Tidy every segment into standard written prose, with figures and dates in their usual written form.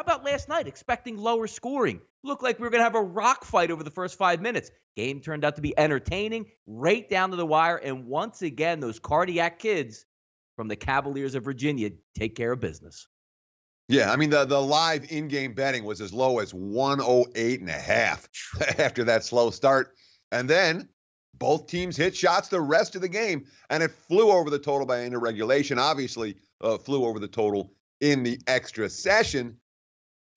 about last night, expecting lower scoring? Looked like we were going to have a rock fight over the first 5 minutes. Game turned out to be entertaining, right down to the wire. And once again, those cardiac kids from the Cavaliers of Virginia take care of business. Yeah, I mean, the live in-game betting was as low as 108.5 after that slow start. And then both teams hit shots the rest of the game, and it flew over the total by end of regulation. Obviously, flew over the total in the extra session.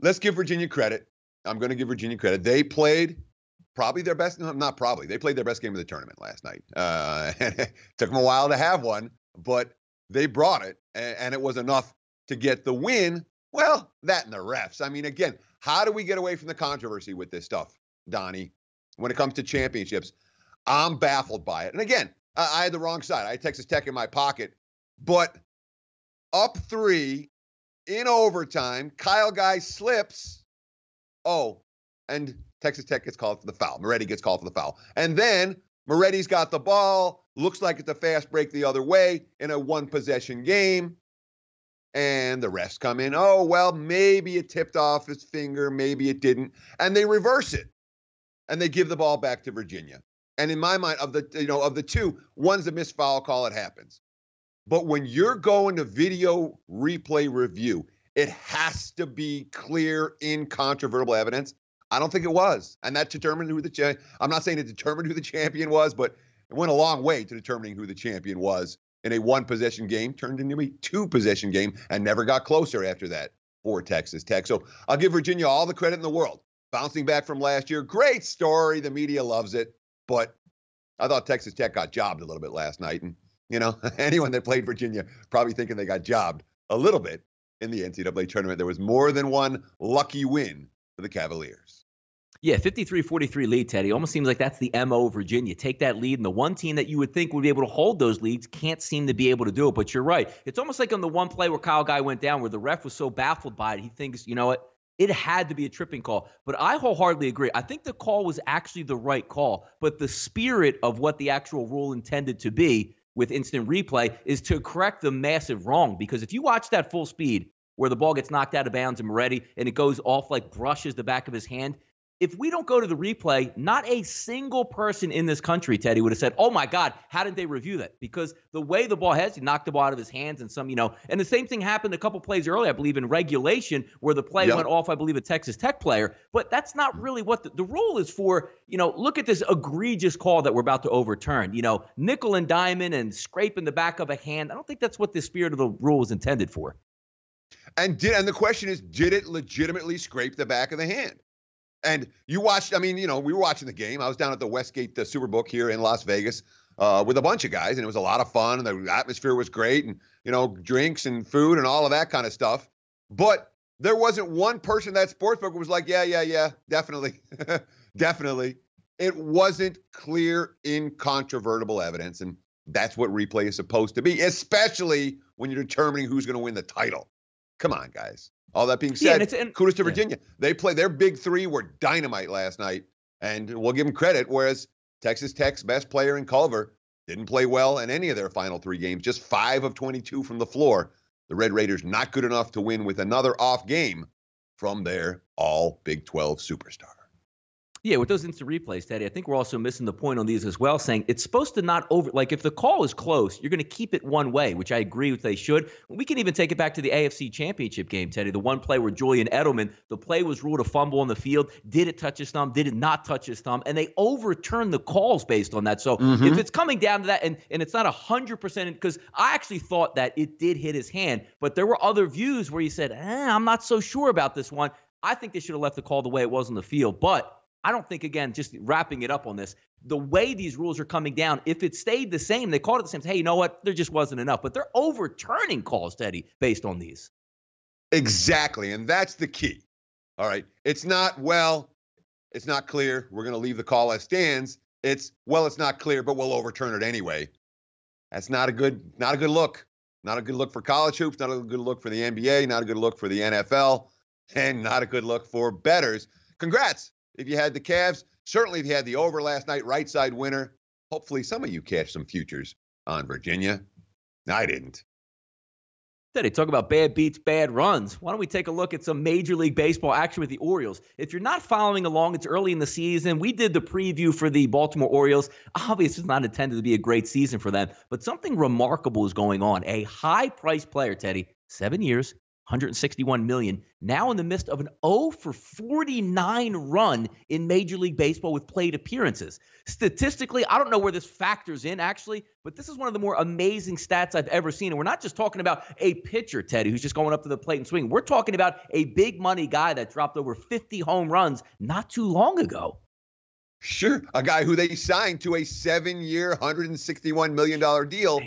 Let's give Virginia credit. I'm going to give Virginia credit. They played probably their best, not probably, they played their best game of the tournament last night. And it took them a while to have one, but they brought it, and it was enough to get the win. Well, that and the refs. I mean, again, how do we get away from the controversy with this stuff, Donnie, when it comes to championships? I'm baffled by it. And again, I had the wrong side. I had Texas Tech in my pocket, but up 3 in overtime, Kyle Guy slips. Oh, and Texas Tech gets called for the foul. Moretti gets called for the foul. And then Moretti's got the ball. Looks like it's a fast break the other way in a one-possession game. And the refs come in. Oh, well, maybe it tipped off his finger. Maybe it didn't. And they reverse it. And they give the ball back to Virginia. And in my mind, of the two, one's a missed foul call. It happens. But when you're going to video replay review, it has to be clear, incontrovertible evidence. I don't think it was. And that determined who I'm not saying it determined who the champion was, but it went a long way to determining who the champion was in a one-possession game, turned into a two-possession game, and never got closer after that for Texas Tech. So I'll give Virginia all the credit in the world. Bouncing back from last year, great story. The media loves it. But I thought Texas Tech got jobbed a little bit last night. And, anyone that played Virginia probably thinking they got jobbed a little bit in the NCAA tournament. There was more than one lucky win for the Cavaliers. Yeah, 53-43 lead, Teddy. Almost seems like that's the MO of Virginia. Take that lead, and the one team that you would think would be able to hold those leads can't seem to be able to do it. But you're right. It's almost like on the one play where Kyle Guy went down, where the ref was so baffled by it, he thinks, you know what? It had to be a tripping call. But I wholeheartedly agree. I think the call was actually the right call. But the spirit of what the actual rule intended to be with instant replay is to correct the massive wrong. Because if you watch that full speed where the ball gets knocked out of bounds and Moretti and it goes off like brushes the back of his hand, if we don't go to the replay, not a single person in this country, Teddy, would have said, oh, my God, how did they review that? Because the way the ball heads, he knocked the ball out of his hands and and the same thing happened a couple plays earlier, I believe, in regulation where the play went off, I believe, a Texas Tech player. But that's not really what the rule is for. Look at this egregious call that we're about to overturn. Nickel and diamond and scraping the back of a hand. I don't think that's what the spirit of the rule is intended for. And the question is, did it legitimately scrape the back of the hand? And you watched, we were watching the game. I was down at the Westgate Superbook here in Las Vegas with a bunch of guys, and it was a lot of fun, and the atmosphere was great, and, drinks and food and all of that kind of stuff. But there wasn't one person that sportsbook who was like, yeah, definitely, definitely. It wasn't clear, incontrovertible evidence, and that's what replay is supposed to be, especially when you're determining who's going to win the title. Come on, guys. All that being said, kudos to Virginia. They played their big three were dynamite last night, and we'll give them credit, whereas Texas Tech's best player in Culver didn't play well in any of their final 3 games, just 5 of 22 from the floor. The Red Raiders not good enough to win with another off game from their all Big 12 superstar. Yeah, with those instant replays, Teddy, I think we're also missing the point on these as well, saying it's supposed to not if the call is close, you're going to keep it one way, which I agree with they should. We can even take it back to the AFC Championship game, Teddy, the one play where Julian Edelman, the play was ruled a fumble on the field. Did it touch his thumb? Did it not touch his thumb? And they overturned the calls based on that. So if it's coming down to that, and it's not 100%, because I actually thought that it did hit his hand, but there were other views where you said, I'm not so sure about this one. I think they should have left the call the way it was on the field, but I don't think, again, just wrapping it up on this, the way these rules are coming down, if it stayed the same, they called it the same, hey, you know what, there just wasn't enough. But they're overturning calls, Teddy, based on these. Exactly, and that's the key. All right, it's not clear, we're going to leave the call as stands. It's not clear, but we'll overturn it anyway. That's not a good look. Not a good look for college hoops, not a good look for the NBA, not a good look for the NFL, and not a good look for bettors. Congrats. If you had the Cavs, certainly if you had the over last night, right side winner, hopefully some of you cashed some futures on Virginia. I didn't. They talk about bad beats, bad runs. Why don't we take a look at some Major League Baseball action with the Orioles? If you're not following along, it's early in the season. We did the preview for the Baltimore Orioles. Obviously, it's not intended to be a great season for them, but something remarkable is going on. A high-priced player, Teddy, 7 years, $161 million, now in the midst of an 0 for 49 run in Major League Baseball with plate appearances. Statistically, I don't know where this factors in, actually, but this is one of the more amazing stats I've ever seen. And we're not just talking about a pitcher, Teddy, who's just going up to the plate and swinging. We're talking about a big money guy that dropped over 50 home runs not too long ago. Sure. A guy who they signed to a 7-year, $161 million deal,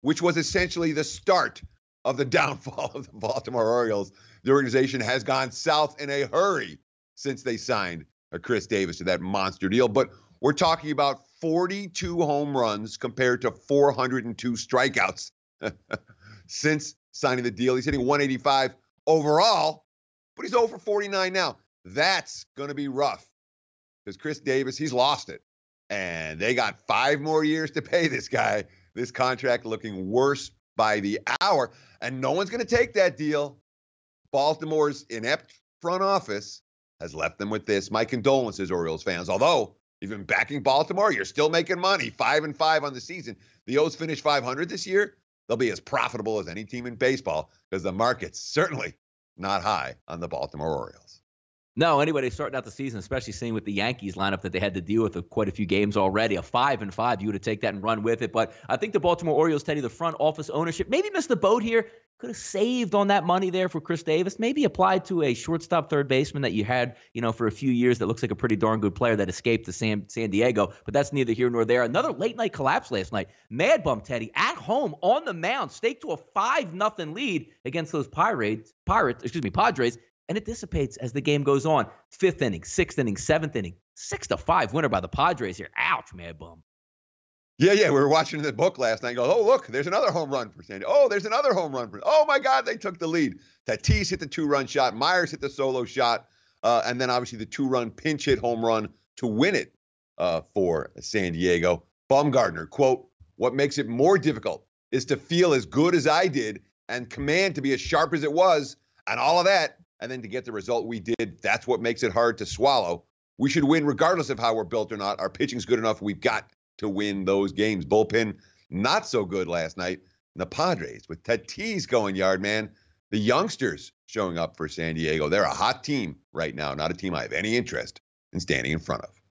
which was essentially the start of the downfall of the Baltimore Orioles. The organization has gone south in a hurry since they signed Chris Davis to that monster deal. But we're talking about 42 home runs compared to 402 strikeouts since signing the deal. He's hitting 185 overall, but he's 0 for 49 now. That's going to be rough because Chris Davis, he's lost it. And they got 5 more years to pay this guy. This contract looking worse by the hour, and no one's going to take that deal. Baltimore's inept front office has left them with this. My condolences, Orioles fans. Although, you've been backing Baltimore, you're still making money, 5-5 on the season. The O's finished 500 this year. They'll be as profitable as any team in baseball because the market's certainly not high on the Baltimore Orioles. No, anybody starting out the season, especially seeing with the Yankees lineup that they had to deal with quite a few games already, a 5-5, you would have take that and run with it. But I think the Baltimore Orioles, Teddy, the front office ownership, maybe missed the boat here. Could have saved on that money there for Chris Davis. Maybe applied to a shortstop third baseman that you had, for a few years that looks like a pretty darn good player that escaped to San Diego. But that's neither here nor there. Another late night collapse last night. Mad Bum, Teddy, at home on the mound, staked to a 5-0 lead against those Padres. And it dissipates as the game goes on. 5th inning, 6th inning, 7th inning. 6-5 winner by the Padres here. Ouch, Mad Bum. Yeah. We were watching the book last night and go, oh, look, there's another home run for San Diego. Oh, there's another home run for. Oh, my God, they took the lead. Tatis hit the 2-run shot. Myers hit the solo shot. And then, obviously, the 2-run pinch hit home run to win it for San Diego. Bumgarner, quote, what makes it more difficult is to feel as good as I did and command to be as sharp as it was and all of that. And then to get the result we did, that's what makes it hard to swallow. We should win regardless of how we're built or not. Our pitching's good enough. We've got to win those games. Bullpen, not so good last night. And the Padres, with Tatis going yard, man. The youngsters showing up for San Diego. They're a hot team right now, not a team I have any interest in standing in front of.